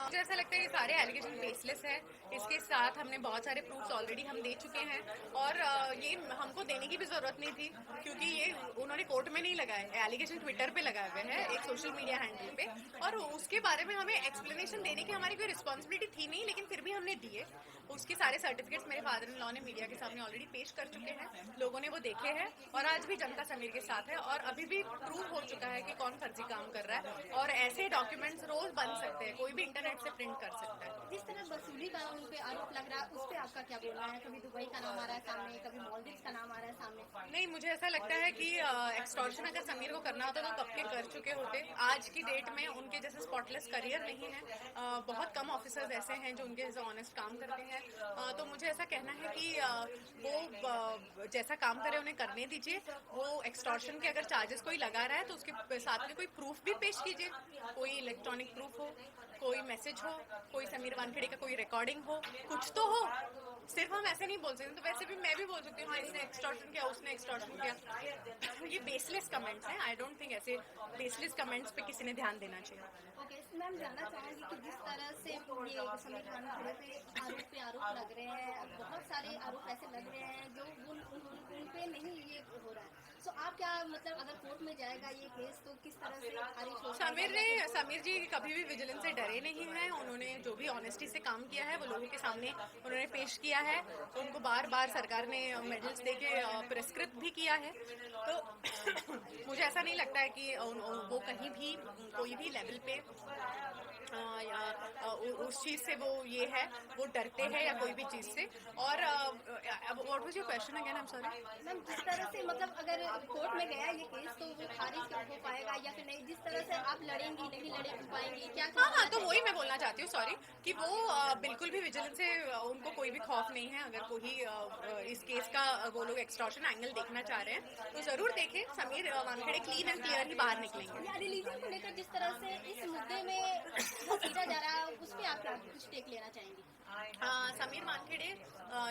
मुझे ऐसा लगता है ये सारे एलिगेशन बेसलेस है। इसके साथ हमने बहुत सारे प्रूफ्स ऑलरेडी हम दे चुके हैं और ये हमको देने की भी जरूरत नहीं थी, क्योंकि ये उन्होंने कोर्ट में नहीं लगाए, एलिगेशन ट्विटर पे लगाए हुए हैं एक सोशल मीडिया हैंडल पे, और उसके बारे में हमें एक्सप्लेनेशन देने की हमारी कोई रिस्पॉन्सिबिलिटी थी नहीं, लेकिन फिर भी हमने दिए। उसके सारे सर्टिफिकेट्स मेरे फादर इन लॉ ने मीडिया के सामने ऑलरेडी पेश कर चुके हैं, लोगों ने वो देखे हैं और आज भी जनता समीर के साथ है और अभी भी प्रूव हो चुका है कि कौन फर्जी काम कर रहा है, और ऐसे डॉक्यूमेंट्स रोज बन सकते हैं, कोई भी इंटरनेट से प्रिंट कर सकता है। जिस तरह वसूली का उन पे आरोप लग रहा है, उस पे आपका क्या बोलना है? कभी दुबई का नाम आ रहा है सामने, कभी मालदीव्स का नाम आ रहा है सामने। नहीं, मुझे ऐसा लगता है कि एक्सटॉर्शन अगर समीर को करना होता तो कब के कर चुके होते। आज की डेट में उनके जैसे स्पॉटलेस करियर नहीं है, बहुत कम ऑफिसर्स ऐसे हैं जो उनके जैसे ऑनेस्ट काम करते हैं, तो मुझे ऐसा कहना है कि वो जैसा काम करे उन्हें करने दीजिए। वो एक्सटॉर्शन के अगर चार्जेस कोई लगा रहा है तो उसके साथ में कोई प्रूफ भी पेश कीजिए, कोई इलेक्ट्रॉनिक प्रूफ हो, कोई मैसेज हो, कोई समीर वानखेड़े का कोई रिकॉर्डिंग हो, कुछ तो हो। सिर्फ हम ऐसे नहीं बोल सकते, तो वैसे भी मैं भी बोल सकती हूँ हाँ इसने एक्सटॉर्शन किया, उसने एक्सटॉर्शन किया। ये बेसलेस कमेंट्स हैं, आई डोंट थिंक ऐसे बेसलेस कमेंट्स पे किसी ने ध्यान देना चाहिए। ओके मैम, जानना चाहूंगी कि जिस तरह से ये समीर वानखेड़े पे आरोप लग रहे हैं, बहुत सारे आरोप ऐसे लग रहे हैं जो उन पे नहीं ये हो रहा है, तो आप क्या मतलब अगर कोर्ट में जाएगा ये केस तो किस तरह से खारिज होगा? समीर जी कभी भी विजिलेंस से डरे नहीं हैं, उन्होंने जो भी ऑनेस्टी से काम किया है वो लोगों के सामने उन्होंने पेश किया है, तो उनको बार बार सरकार ने मेडल्स देके पुरस्कृत भी किया है, तो मुझे ऐसा नहीं लगता है कि वो कहीं भी कोई भी लेवल पे या उस चीज से वो ये है, वो डरते हैं या कोई भी चीज से। और what was your question again? I am sorry ma'am, जिस तरह से मतलब अगर कोर्ट में गया ये केस तो वो खारिज हो पाएगा या फिर नहीं, जिस तरह से आप लड़ेंगी नहीं लड़े पाएंगी क्या? हाँ, तो वही मैं बोलना चाहती हूँ, सॉरी, कि वो बिल्कुल भी विजिलेंस से उनको कोई भी खौफ नहीं है। अगर कोई इस केस का वो लोग एक्सटॉर्शन एंगल देखना चाह रहे हैं तो जरूर देखें, Sameer Wankhede clean and clear ही बाहर निकलेंगे। या रिलीजन को लेकर जिस तरह से इस मुद्दे में सीधा जा रहा है, उस पर आप कुछ टेक लेना चाहेंगी? समीर वानखेड़े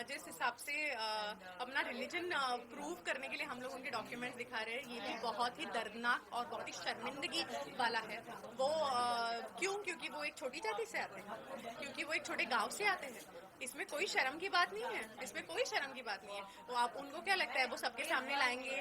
जिस हिसाब से अपना रिलीजन प्रूव करने के लिए हम लोग उनके डॉक्यूमेंट्स दिखा रहे हैं, ये भी बहुत ही दर्दनाक और बहुत ही शर्मिंदगी वाला है। वो क्योंकि वो एक छोटी जाति से आते हैं, क्योंकि वो एक छोटे गांव से आते हैं, इसमें कोई शर्म की बात नहीं है, इसमें कोई शर्म की बात नहीं है। तो आप उनको क्या लगता है वो सबके सामने लाएंगे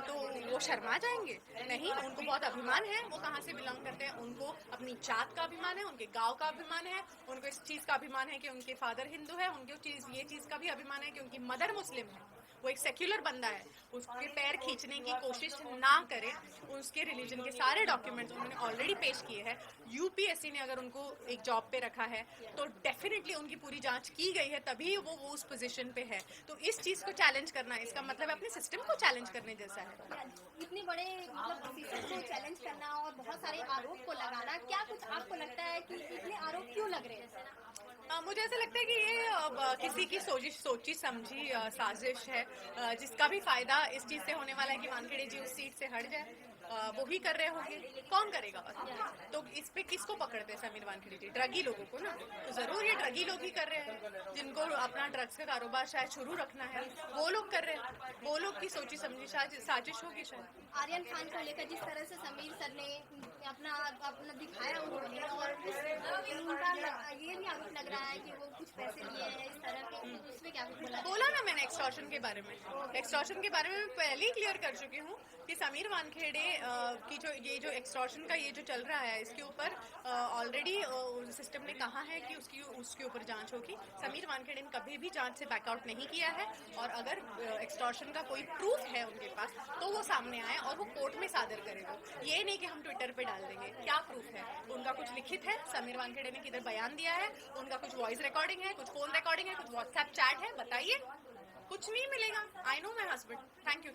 तो वो शर्मा जाएंगे? नहीं, उनको बहुत अभिमान है वो कहाँ से बिलोंग करते हैं, उनको अपनी जात का अभिमान है, उनके गांव का अभिमान है, उनको इस चीज का अभिमान है कि उनके फादर हिंदू है, उनको ये चीज का भी अभिमान है कि उनकी मदर मुस्लिम है। वो एक सेक्युलर बंदा है, उसके पैर खींचने की कोशिश ना करे। उसके रिलीजन के सारे डॉक्यूमेंट्स उन्होंने ऑलरेडी पेश किए हैं। यूपीएससी ने अगर उनको एक जॉब पे रखा है तो डेफिनेटली उनकी पूरी जांच की गई है, तभी वो उस पोजीशन पे है। तो इस चीज को चैलेंज करना, इसका मतलब अपने सिस्टम को चैलेंज करने जैसा है। इतने बड़े मतलब ऑफिसर को चैलेंज करना और बहुत सारे आरोप को लगाना, क्या कुछ आपको लगता है कि इतने आरोप क्यों लग रहे हैं? मुझे ऐसा लगता है कि ये किसी की सोची समझी साजिश है, जिसका भी फायदा इस चीज से होने वाला है कि वानखेड़े जी उस सीट से हट जाए, वो ही कर रहे होंगे, कौन करेगा? तो इस पे किसको पकड़ते हैं समीर वानखेड़े जी? ड्रगी लोगों को ना, तो जरूर ये ड्रगी लोग ही कर रहे हैं, जिनको अपना ड्रग्स का कारोबार शायद शुरू रखना है, वो लोग कर रहे हैं, वो लोग की सोची समझी साजिश होगी शायद। आर्यन खान को लेकर जिस तरह से समीर सर ने अपना दिखाया उन्होंने, और उनका ये भी आरोप लग रहा है कि वो कुछ पैसे लिए हैं इस तरह के, उसमें क्या बोला ना मैंने एक्सटॉर्शन के बारे में। एक्सटॉर्शन के बारे में पहले ही क्लियर कर चुकी हूँ कि समीर वानखेड़े की जो एक्सटॉर्शन का ये जो चल रहा है, इसके ऊपर ऑलरेडी सिस्टम ने कहा है कि उसके ऊपर जांच होगी। समीर वानखेड़े ने कभी भी जांच से बैकआउट नहीं किया है, और अगर एक्सटॉर्शन का कोई प्रूफ है उनके पास तो वो सामने आए और वो कोर्ट में सादर करे। वो ये नहीं कि हम ट्विटर पे डाल देंगे। क्या प्रूफ है? उनका कुछ लिखित है, समीर वानखेड़े ने किधर बयान दिया है, उनका कुछ वॉइस रिकॉर्डिंग है, कुछ फोन रिकॉर्डिंग है, कुछ व्हाट्सएप चैट है, बताइए। कुछ नहीं मिलेगा। I know my husband. Thank you.